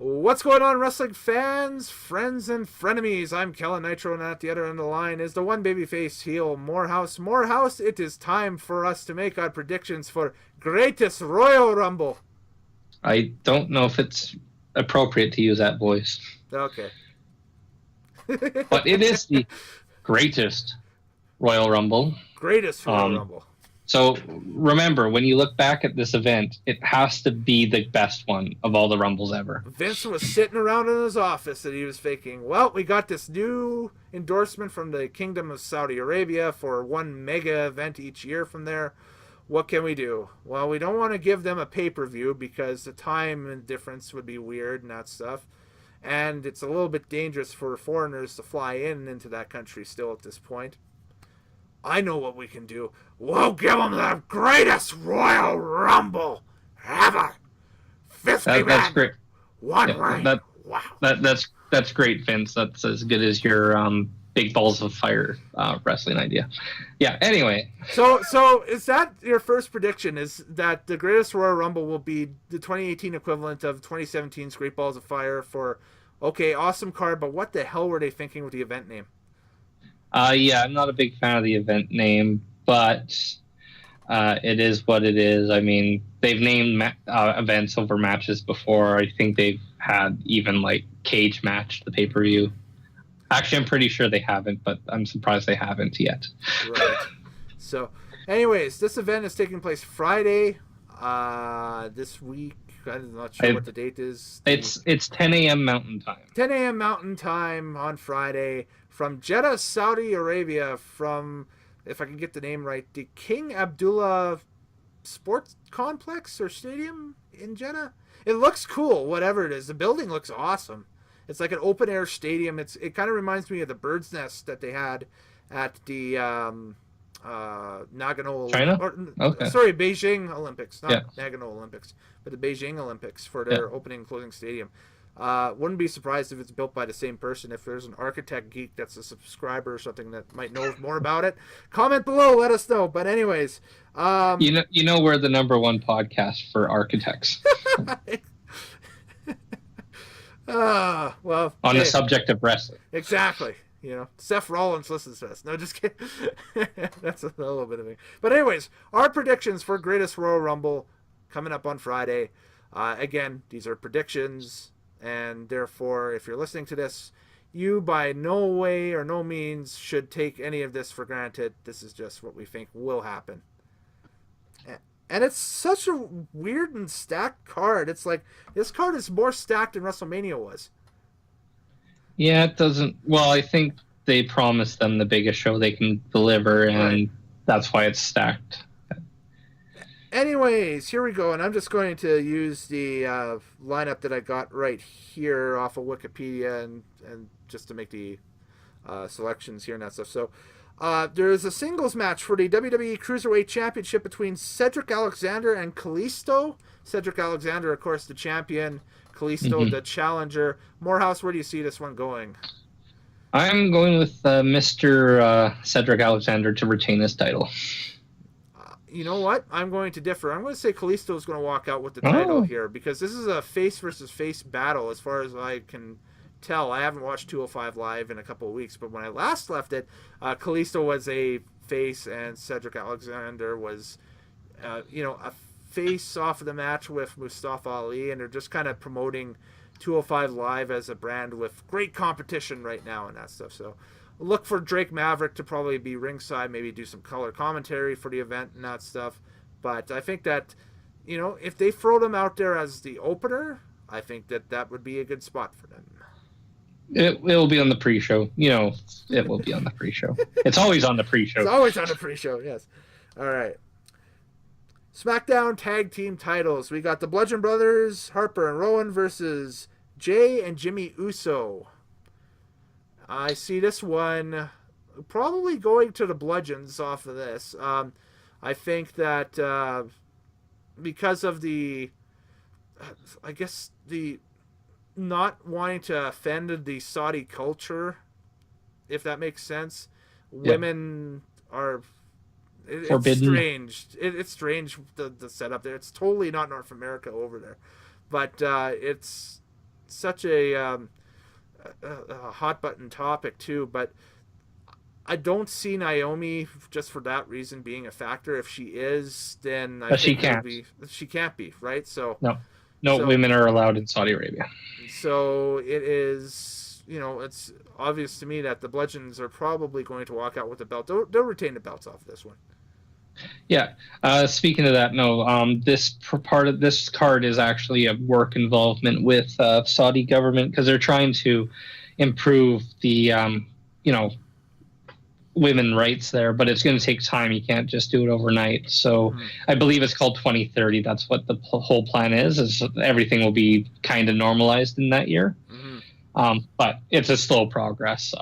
What's going on, wrestling fans, friends, and frenemies? I'm Kellen Nitro, and at the other end of the line is the one babyface heel, Moorhouse. Moorhouse, it is time for us to make our predictions for Greatest Royal Rumble. I don't know if it's appropriate to use that voice. Okay. But it is the greatest Royal Rumble. Greatest Royal Rumble. So remember, when you look back at this event, it has to be the best one of all the Rumbles ever. Vince was sitting around in his office and he was thinking, well, we got this new endorsement from the Kingdom of Saudi Arabia for one mega event each year from there. What can we do? Well, we don't want to give them a pay-per-view because the time difference would be weird and that stuff. And it's a little bit dangerous for foreigners to fly into that country still at this point. I know what we can do. We'll give them the greatest Royal Rumble ever. 50 men. That's great. One ring. Wow. That's great, Vince. That's as good as your big balls of fire wrestling idea. Yeah. Anyway. So is that your first prediction? Is that the greatest Royal Rumble will be the 2018 equivalent of 2017's Great Balls of Fire? Awesome card, but what the hell were they thinking with the event name? Yeah, I'm not a big fan of the event name, but it is what it is. I mean, they've named events over matches before. I think they've had even like cage match, the pay-per-view. Actually, I'm pretty sure they haven't, but I'm surprised they haven't yet. Right. So, anyways, this event is taking place Friday this week. I'm not sure what the date is. It's 10 a.m. Mountain Time. 10 a.m. Mountain Time on Friday from Jeddah, Saudi Arabia, from, if I can get the name right, the King Abdullah Sports Complex or Stadium in Jeddah. It looks cool, whatever it is. The building looks awesome. It's like an open-air stadium. It kind of reminds me of the Bird's Nest that they had at the Nagano... China? Sorry, Beijing Olympics. Not Yeah. Nagano Olympics, but the Beijing Olympics for their opening and closing stadium. Wouldn't be surprised if it's built by the same person. If there's an architect geek that's a subscriber or something that might know more about it, comment below, let us know. But anyways... You know we're the #1 podcast for architects. The subject of wrestling. Exactly. Seth Rollins listens to us. No, just kidding. That's a little bit of it. But anyways, our predictions for Greatest Royal Rumble coming up on Friday. Again, these are predictions, and therefore, if you're listening to this, you by no way or no means should take any of this for granted. This is just what we think will happen. And it's such a weird and stacked card. It's like, this card is more stacked than WrestleMania was. Yeah, it doesn't... Well, I think they promised them the biggest show they can deliver, and that's why it's stacked. Anyways, here we go, and I'm just going to use the lineup that I got right here off of Wikipedia and just to make the selections here and that stuff. So, there is a singles match for the WWE Cruiserweight Championship between Cedric Alexander and Kalisto. Cedric Alexander, of course, the champion. Kalisto, the challenger. Moorhouse, where do you see this one going? I'm going with Mr. Cedric Alexander to retain his title. You know what? I'm going to differ. I'm going to say Kalisto is going to walk out with the title here because this is a face versus face battle as far as I can tell. I haven't watched 205 Live in a couple of weeks, but when I last left it, Kalisto was a face and Cedric Alexander was, a face off of the match with Mustafa Ali, and they're just kind of promoting 205 Live as a brand with great competition right now and that stuff. So look for Drake Maverick to probably be ringside, maybe do some color commentary for the event and that stuff. But I think that, if they throw them out there as the opener, I think that would be a good spot for them. It will be on the pre-show. It will be on the pre-show. It's always on the pre-show. It's always on the pre-show, yes. All right. SmackDown Tag Team titles. We got the Bludgeon Brothers, Harper and Rowan versus Jay and Jimmy Uso. I see this one probably going to the Bludgeons off of this. I think that because of the not wanting to offend the Saudi culture, if that makes sense. Yeah. Women are... It's strange. It's strange, the setup there. It's totally not North America over there. But it's such a hot button topic too, but I don't see Naomi just for that reason being a factor. If she is, then I But she think it'll can't. be she can't be, right? So No so women are allowed in Saudi Arabia. so it is, it's obvious to me that the Bludgeons are probably going to walk out with the belt. They'll retain the belts off this one. Yeah. Speaking of that, no. Part of this card is actually a work involvement with Saudi government because they're trying to improve the women rights there, but it's going to take time. You can't just do it overnight. So I believe it's called 2030. That's what the whole plan is everything will be kind of normalized in that year. But it's a slow progress.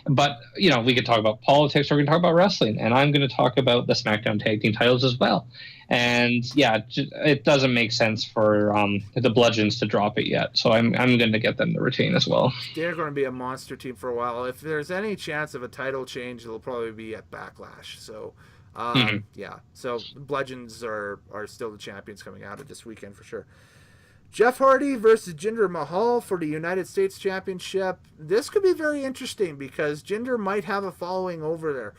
But, we could talk about politics or we can talk about wrestling. And I'm going to talk about the SmackDown Tag Team titles as well. And, yeah, it doesn't make sense for the Bludgeons to drop it yet. So I'm going to get them to retain as well. They're going to be a monster team for a while. If there's any chance of a title change, it'll probably be at Backlash. So, yeah. So Bludgeons are still the champions coming out of this weekend for sure. Jeff Hardy versus Jinder Mahal for the United States Championship. This could be very interesting because Jinder might have a following over there.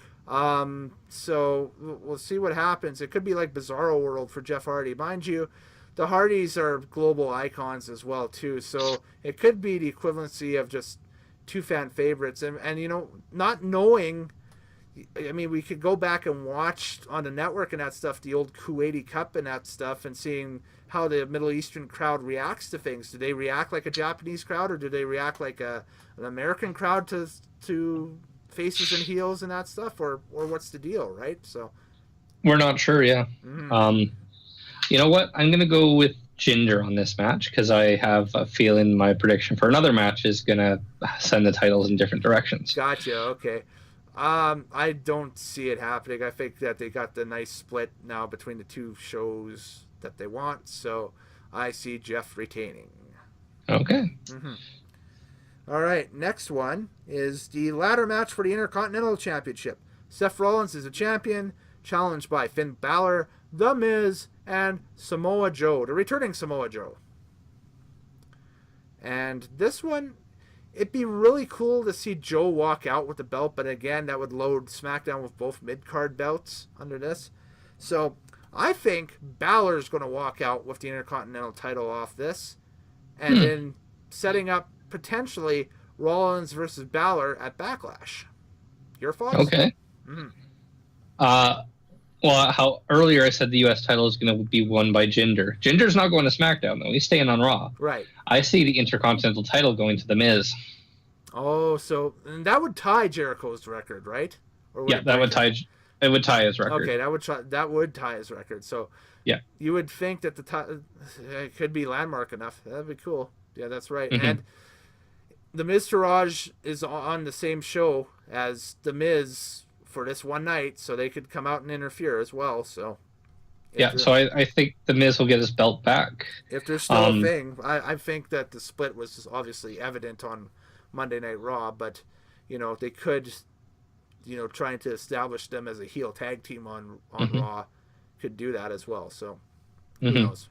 So we'll see what happens. It could be like Bizarro World for Jeff Hardy. Mind you, the Hardys are global icons as well too. So it could be the equivalency of just two fan favorites. And not knowing, I mean, we could go back and watch on the network and that stuff, the old Kuwaiti Cup and that stuff, and seeing how the Middle Eastern crowd reacts to things. Do they react like a Japanese crowd, or do they react like an American crowd to faces and heels and that stuff, or what's the deal, right? So we're not sure. Yeah. You know what? I'm going to go with Jinder on this match because I have a feeling my prediction for another match is going to send the titles in different directions. Gotcha. Okay. I don't see it happening. I think that they got the nice split now between the two shows that they want, so I see Jeff retaining. Okay. All right, next one is the ladder match for the Intercontinental Championship. Seth Rollins is the champion, challenged by Finn Balor, The Miz, and Samoa Joe, the returning Samoa Joe. And this one, it'd be really cool to see Joe walk out with the belt, but again, that would load SmackDown with both mid-card belts under this. So I think Balor's going to walk out with the Intercontinental title off this, and then setting up potentially Rollins versus Balor at Backlash. Your thoughts? Okay. Well, how earlier I said the U.S. title is going to be won by Jinder. Jinder's not going to SmackDown, though. He's staying on Raw. Right. I see the Intercontinental title going to The Miz. Oh, so and that would tie Jericho's record, right? Or yeah, that would tie. It would tie his record. Okay, that would tie his record. So yeah, you would think that it could be landmark enough. That'd be cool. Yeah, that's right. And the Miz Taraj is on the same show as the Miz for this one night, so they could come out and interfere as well. So yeah, so I think the Miz will get his belt back if there's still a thing. I think that the split was obviously evident on Monday Night Raw, but they could. Trying to establish them as a heel tag team on Raw could do that as well. So, who knows?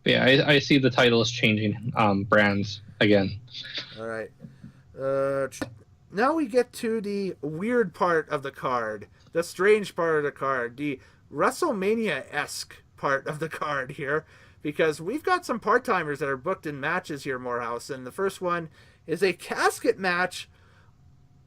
Yeah, I see the title is changing brands again. All right. Now we get to the weird part of the card, the strange part of the card, the WrestleMania-esque part of the card here, because we've got some part-timers that are booked in matches here, Moorhouse, and the first one is a casket match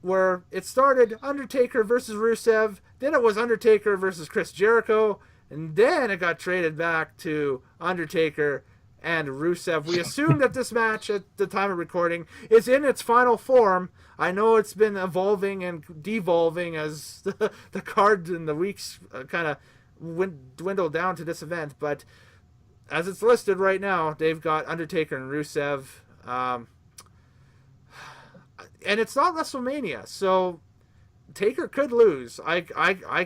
where it started Undertaker versus Rusev, then it was Undertaker versus Chris Jericho, and then it got traded back to Undertaker and Rusev. We assume that this match at the time of recording is in its final form. I know it's been evolving and devolving as the card in the weeks kind of dwindled down to this event, but as it's listed right now, they've got Undertaker and Rusev. And it's not WrestleMania, so Taker could lose. I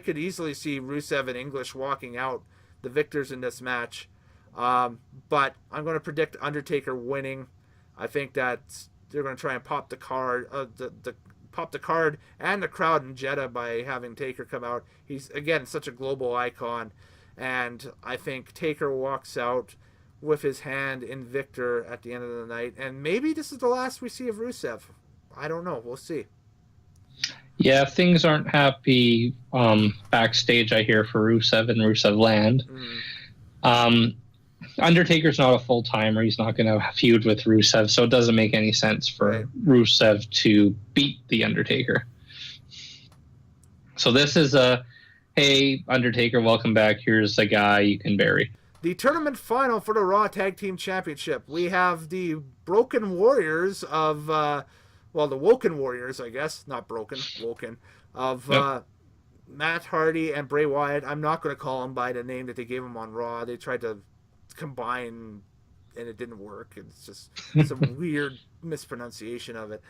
could easily see Rusev and English walking out the victors in this match. But I'm going to predict Undertaker winning. I think that they're going to try and pop the card, pop the card and the crowd in Jeddah by having Taker come out. He's again such a global icon, and I think Taker walks out with his hand in Victor at the end of the night. And maybe this is the last we see of Rusev. I don't know. We'll see. Yeah, things aren't happy backstage, I hear, for Rusev and Rusev Land. Undertaker's not a full-timer. He's not going to feud with Rusev, so it doesn't make any sense for Rusev to beat The Undertaker. So this is hey, Undertaker, welcome back. Here's a guy you can bury. The tournament final for the Raw Tag Team Championship. We have the Broken Warriors of, the Woken Warriors, I guess. Not broken, Woken. Of Matt Hardy and Bray Wyatt. I'm not going to call them by the name that they gave them on Raw. They tried to combine, and it didn't work. It's just some weird mispronunciation of it.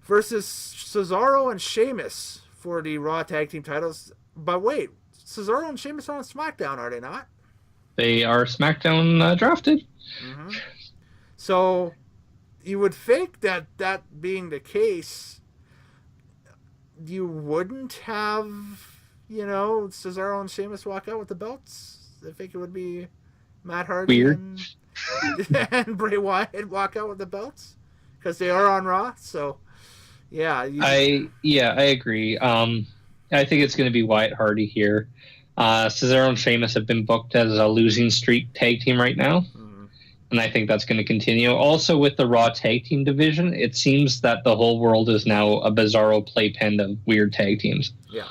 Versus Cesaro and Sheamus for the Raw Tag Team titles. But wait, Cesaro and Sheamus are on SmackDown, are they not? They are SmackDown drafted. Mm-hmm. So you would think that being the case, you wouldn't have, Cesaro and Sheamus walk out with the belts. I think it would be Matt Hardy and Bray Wyatt walk out with the belts because they are on Raw. So, yeah. I agree. I think it's going to be Wyatt Hardy here. Cesaro and Sheamus have been booked as a losing streak tag team right now, and I think that's going to continue. Also, with the Raw tag team division, it seems that the whole world is now a bizarro playpen of weird tag teams. Yeah,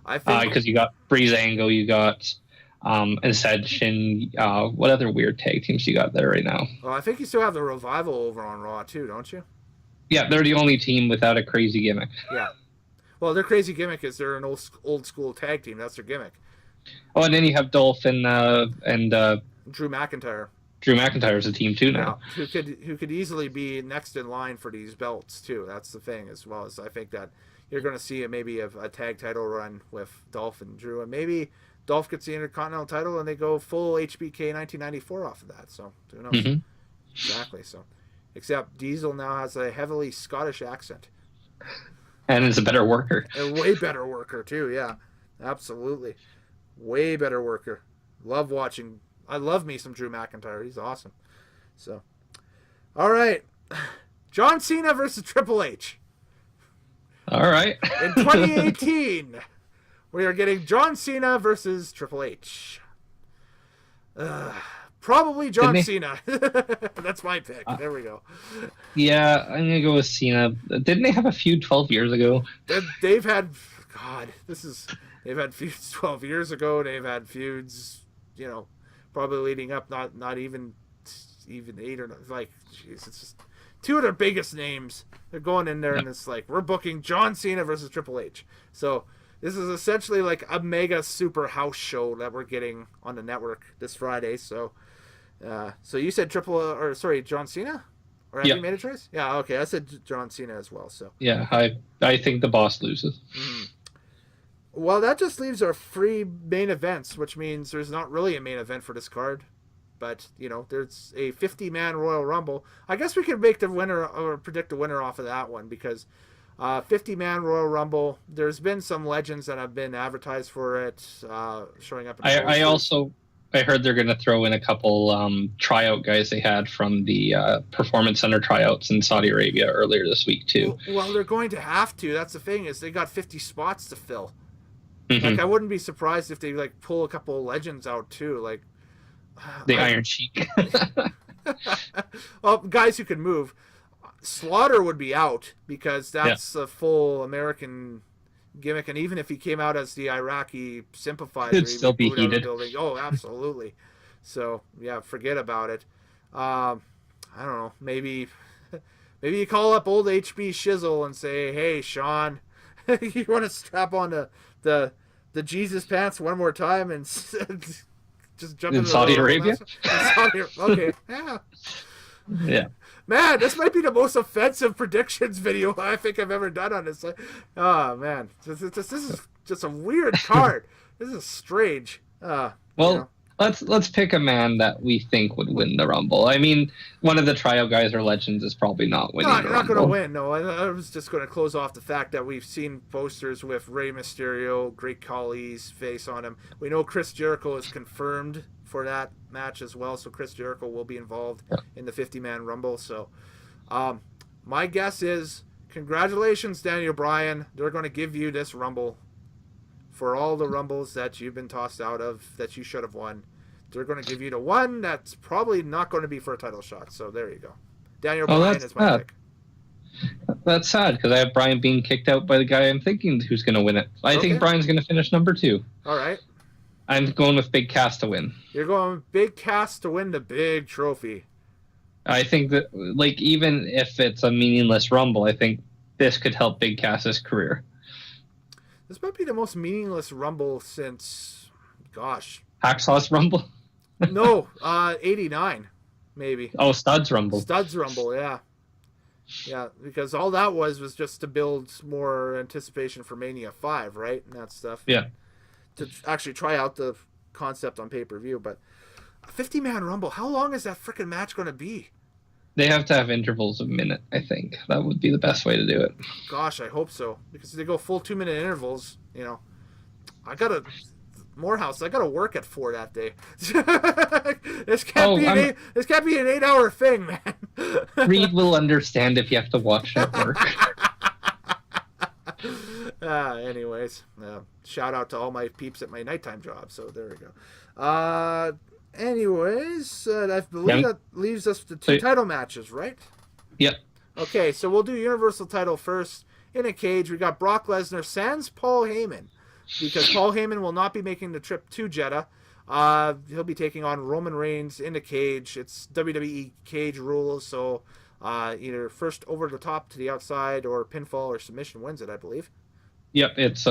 I think because you got Breezango, you got Ascension. What other weird tag teams you got there right now? Well, I think you still have the Revival over on Raw too, don't you? Yeah, they're the only team without a crazy gimmick. Yeah. Well, their crazy gimmick is they're an old school tag team. That's their gimmick. Oh, and then you have Dolph and Drew McIntyre. Drew McIntyre's a team too now. Yeah, who could easily be next in line for these belts too. That's the thing as well. As I think that you're going to see maybe a tag title run with Dolph and Drew, and maybe Dolph gets the Intercontinental title and they go full HBK 1994 off of that. So who knows? Mm-hmm. Exactly. So, except Diesel now has a heavily Scottish accent. And is a better worker. A way better worker, too, yeah. Absolutely. Way better worker. I love me some Drew McIntyre. He's awesome. So, all right. John Cena versus Triple H. All right. In 2018, we are getting John Cena versus Triple H. Probably John Cena. That's my pick. There we go. Yeah, I'm going to go with Cena. Didn't they have a feud 12 years ago? They've had feuds 12 years ago. They've had feuds, probably leading up, not even 8 or like, jeez, it's just two of their biggest names. They're going in there and it's like, we're booking John Cena versus Triple H. So this is essentially like a mega super house show that we're getting on the network this Friday. So you said John Cena? Or have you made a choice? Yeah, okay. I said John Cena as well. So yeah, I think the boss loses. Mm-hmm. Well, that just leaves our free main events, which means there's not really a main event for this card. But, there's a 50-man Royal Rumble. I guess we could make the winner or predict the winner off of that one because 50-man Royal Rumble, there's been some legends that have been advertised for it showing up. I heard they're going to throw in a couple tryout guys they had from the Performance Center tryouts in Saudi Arabia earlier this week, too. Well, they're going to have to. That's the thing, is they got 50 spots to fill. Mm-hmm. Like, I wouldn't be surprised if they, pull a couple legends out, too. Like, the Iron Sheik. Well, guys who can move. Slaughter would be out because that's a full American gimmick, and even if he came out as the Iraqi sympathizer, it'd still be heated. Oh, absolutely. So yeah, forget about it. I don't know. Maybe you call up old HB Shizzle and say, "Hey, Sean, you want to strap on the Jesus pants one more time and just jump in Saudi Arabia?" Okay, yeah. Yeah. Man, this might be the most offensive predictions video I think I've ever done on this. Oh, man. This is just a weird card. This is strange. Let's pick a man that we think would win the Rumble. I mean, one of the trial guys or legends is probably not winning the Rumble. Not going to win, no. I was just going to close off the fact that we've seen posters with Rey Mysterio, Great Khali's face on him. We know Chris Jericho is confirmed for that match as well. So Chris Jericho will be involved in the 50-man Rumble. So my guess is, congratulations, Daniel Bryan. They're going to give you this Rumble for all the Rumbles that you've been tossed out of that you should have won. They're going to give you the one that's probably not going to be for a title shot. So there you go. Daniel Bryan is my pick. That's sad because I have Bryan being kicked out by the guy I'm thinking who's going to win it. I think Bryan's going to finish number 2. All right. I'm going with Big Cass to win. You're going Big Cass to win the big trophy. I think that, like, even if it's a meaningless Rumble, I think this could help Big Cass's career. This might be the most meaningless Rumble since, gosh. Hacksaw's Rumble? No, 89, maybe. Oh, Studs Rumble. Studs Rumble, yeah. Yeah, because all that was just to build more anticipation for Mania 5, right? And that stuff. Yeah. To actually try out the concept on pay-per-view. But a 50-man Rumble, how long is that freaking match going to be? They have to have intervals of a minute, I think. That would be the best way to do it. Gosh, I hope so. Because if they go full 2-minute intervals, you know, Moorhouse, I got to work at 4 that day. This can't be an 8-hour thing, man. Reed will understand if you have to watch at work. Anyways, shout out to all my peeps at my nighttime job. So there we go. Anyways, I believe that leaves us with the 2 title matches, right? Yep. Okay, so we'll do Universal title first. In a cage, we got Brock Lesnar sans Paul Heyman, because Paul Heyman will not be making the trip to Jeddah. He'll be taking on Roman Reigns in a cage. It's WWE cage rules, so either first over the top to the outside or pinfall or submission wins it, I believe. Yep, it's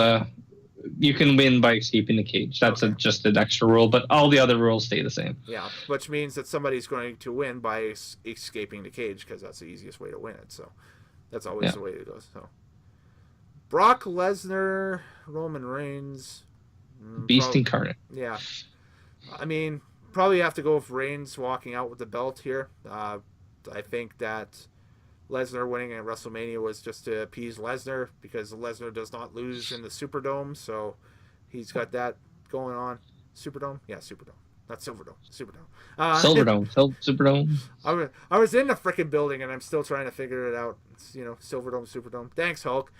you can win by escaping the cage. That's just an extra rule, but all the other rules stay the same. Yeah, which means that somebody's going to win by escaping the cage, because that's the easiest way to win it. So that's always the way it goes. So Brock Lesnar, Roman Reigns, Beast incarnate. Yeah, I mean, probably have to go with Reigns walking out with the belt here. I think that Lesnar winning at WrestleMania was just to appease Lesnar, because Lesnar does not lose in the Superdome, so he's got that going on. Superdome? Yeah, Superdome. Not Silverdome. Superdome. Silverdome. Superdome. I was in the freaking building, and I'm still trying to figure it out. It's, Silverdome, Superdome. Thanks, Hulk.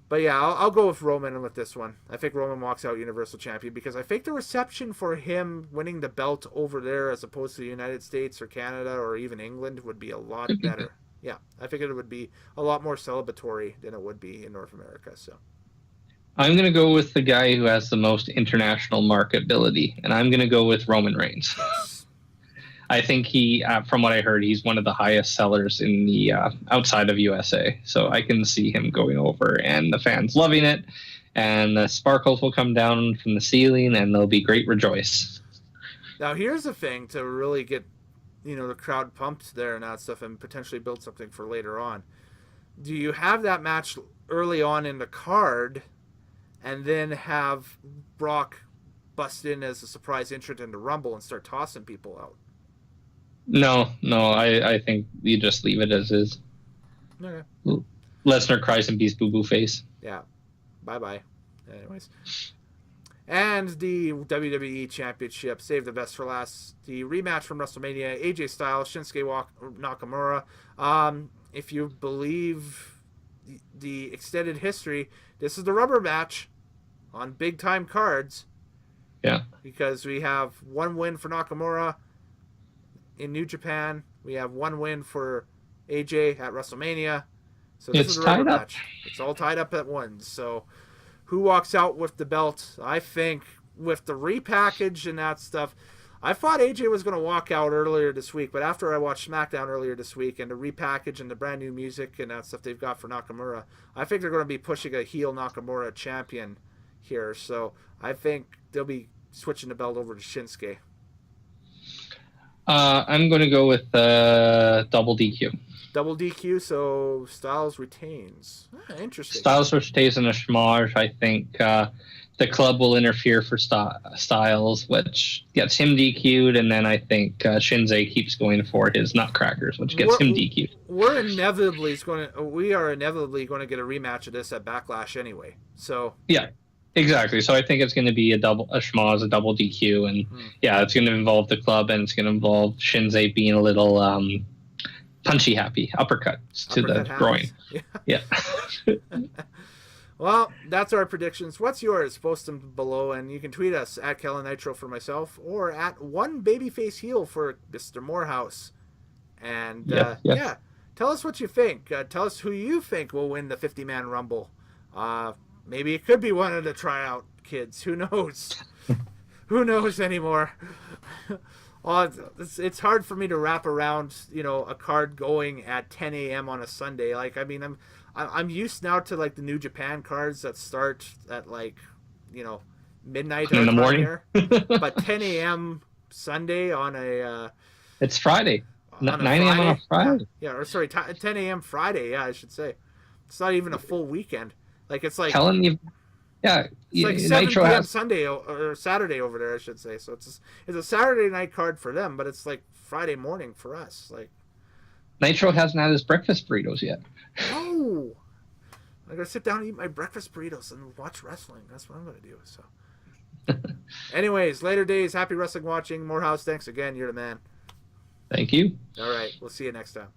But yeah, I'll go with Roman with this one. I think Roman walks out Universal Champion, because I think the reception for him winning the belt over there as opposed to the United States or Canada or even England would be a lot better. Yeah, I think it would be a lot more celebratory than it would be in North America. So I'm going to go with the guy who has the most international marketability, and I'm going to go with Roman Reigns. I think he, from what I heard, he's one of the highest sellers in the outside of USA. So I can see him going over and the fans loving it, and the sparkles will come down from the ceiling, and there'll be great rejoice. Now here's the thing to really get, the crowd pumped there and that stuff, and potentially build something for later on. Do you have that match early on in the card, and then have Brock bust in as a surprise entrant into Rumble and start tossing people out? No, I think you just leave it as is. Okay. Lesnar cries and beats Boo Boo Face. Yeah. Bye-bye. Anyways. And the WWE Championship, save the best for last. The rematch from WrestleMania, AJ Styles, Shinsuke Nakamura. If you believe the extended history, this is the rubber match on big-time cards. Yeah. Because we have one win for Nakamura in New Japan. We have one win for AJ at WrestleMania. So this is a rubber match. It's all tied up at once. So who walks out with the belt? I think with the repackage and that stuff, I thought AJ was going to walk out earlier this week, but after I watched SmackDown earlier this week and the repackage and the brand new music and that stuff they've got for Nakamura, I think they're going to be pushing a heel Nakamura champion here. So I think they'll be switching the belt over to Shinsuke. I'm going to go with double DQ. Double DQ, so Styles retains. Interesting. Styles retains in a schmage. I think the club will interfere for Styles, which gets him DQ'd, and then I think Shinsuke keeps going for his Nutcrackers, which gets him DQ'd. We are inevitably going to get a rematch of this at Backlash anyway. So yeah, Exactly. So I think it's going to be a schmoz, a double DQ, and yeah, it's going to involve the club, and it's going to involve Shinzei being a little punchy happy, uppercuts to the groin. Yeah. Well, that's our predictions. What's yours? Post them below, and you can tweet us at Kellen Nitro for myself, or at one babyface heel for Mr. Moorhouse. And yeah, tell us what you think. Tell us who you think will win the 50-man Rumble. Maybe it could be one of the tryout kids. Who knows? Who knows anymore? Well, it's hard for me to wrap around, a card going at 10 a.m. on a Sunday. Like, I mean, I'm used now to like the New Japan cards that start at midnight in the morning here. But 10 a.m. Sunday on a it's Friday. 9 a.m. on a Friday. Yeah, or sorry, 10 a.m. Friday. Yeah, I should say. It's not even a full weekend. Like, it's like telling you, yeah, it's like 7 p.m. Sunday or Saturday over there, I should say. So it's a Saturday night card for them, but it's like Friday morning for us. Like, Nitro hasn't had his breakfast burritos yet. No, I gotta sit down and eat my breakfast burritos and watch wrestling. That's what I'm gonna do. So, anyways, later days. Happy wrestling watching. Moorhouse, thanks again. You're the man. Thank you. All right, we'll see you next time.